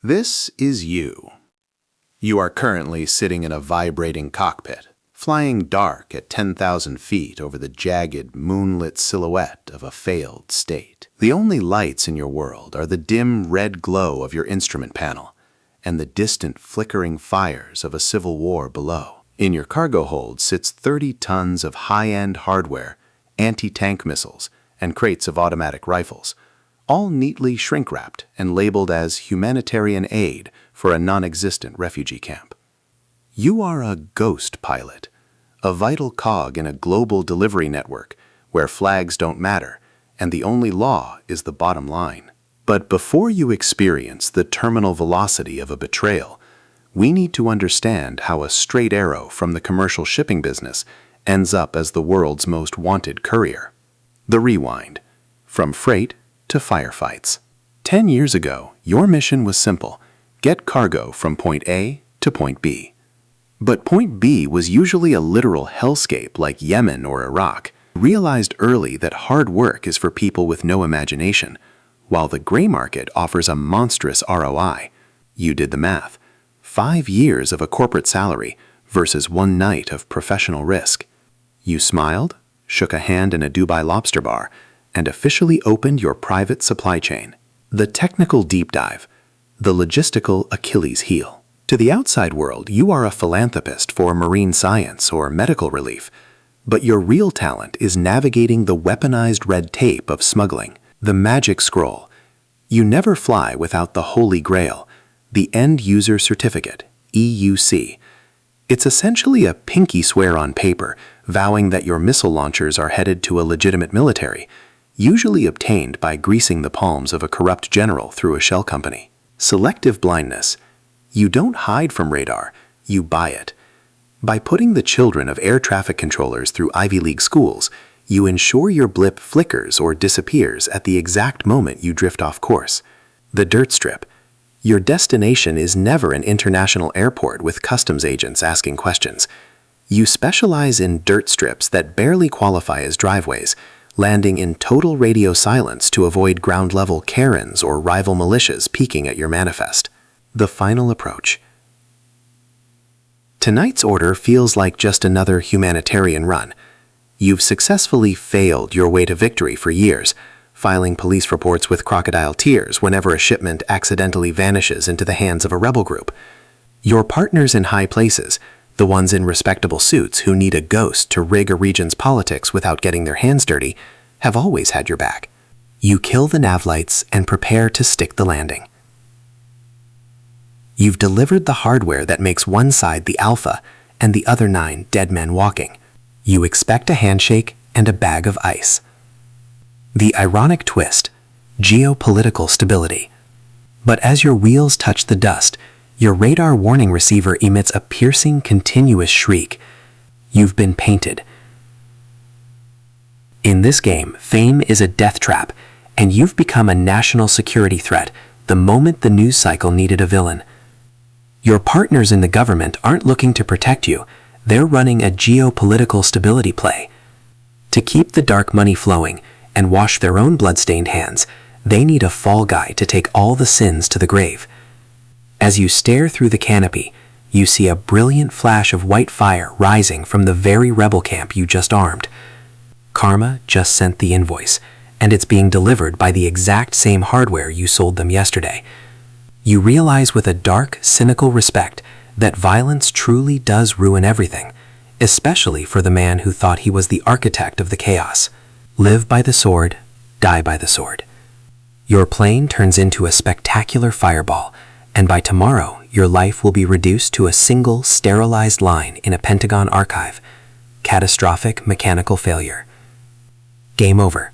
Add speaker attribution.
Speaker 1: This is you. You are currently sitting in a vibrating cockpit, flying dark at 10,000 feet over the jagged, moonlit silhouette of a failed state. The only lights in your world are the dim red glow of your instrument panel and the distant flickering fires of a civil war below. In your cargo hold sits 30 tons of high-end hardware, anti-tank missiles, and crates of automatic rifles, all neatly shrink-wrapped and labeled as humanitarian aid for a non-existent refugee camp. You are a ghost pilot, a vital cog in a global delivery network where flags don't matter and the only law is the bottom line. But before you experience the terminal velocity of a betrayal, we need to understand how a straight arrow from the commercial shipping business ends up as the world's most wanted courier. The rewind, from freight to firefights. 10 years ago, your mission was simple: get cargo from point A to point B. But point B was usually a literal hellscape like Yemen or Iraq. You realized early that hard work is for people with no imagination, while the gray market offers a monstrous ROI. You did the math. 5 years of a corporate salary versus 1 night of professional risk. You smiled, shook a hand in a Dubai lobster bar, and officially opened your private supply chain. The technical deep dive, the logistical Achilles heel. To the outside world, you are a philanthropist for marine science or medical relief, but your real talent is navigating the weaponized red tape of smuggling, the magic scroll. You never fly without the holy grail, the End User Certificate, EUC. It's essentially a pinky swear on paper, vowing that your missile launchers are headed to a legitimate military, usually obtained by greasing the palms of a corrupt general through a shell company. Selective blindness. You don't hide from radar, you buy it. By putting the children of air traffic controllers through Ivy League schools, you ensure your blip flickers or disappears at the exact moment you drift off course. The dirt strip. Your destination is never an international airport with customs agents asking questions. You specialize in dirt strips that barely qualify as driveways, landing in total radio silence to avoid ground-level Karens or rival militias peeking at your manifest. The final approach. Tonight's order feels like just another humanitarian run. You've successfully failed your way to victory for years, filing police reports with crocodile tears whenever a shipment accidentally vanishes into the hands of a rebel group. Your partners in high places, the ones in respectable suits who need a ghost to rig a region's politics without getting their hands dirty, have always had your back. You kill the nav lights and prepare to stick the landing. You've delivered the hardware that makes one side the alpha and the other 9 dead men walking. You expect a handshake and a bag of ice. The ironic twist: geopolitical stability. But as your wheels touch the dust, your radar warning receiver emits a piercing, continuous shriek. You've been painted. In this game, fame is a death trap, and you've become a national security threat the moment the news cycle needed a villain. Your partners in the government aren't looking to protect you, they're running a geopolitical stability play. To keep the dark money flowing and wash their own bloodstained hands, they need a fall guy to take all the sins to the grave. As you stare through the canopy, you see a brilliant flash of white fire rising from the very rebel camp you just armed. Karma just sent the invoice, and it's being delivered by the exact same hardware you sold them yesterday. You realize with a dark, cynical respect that violence truly does ruin everything, especially for the man who thought he was the architect of the chaos. Live by the sword, die by the sword. Your plane turns into a spectacular fireball, and by tomorrow, your life will be reduced to a single sterilized line in a Pentagon archive. Catastrophic mechanical failure. Game over.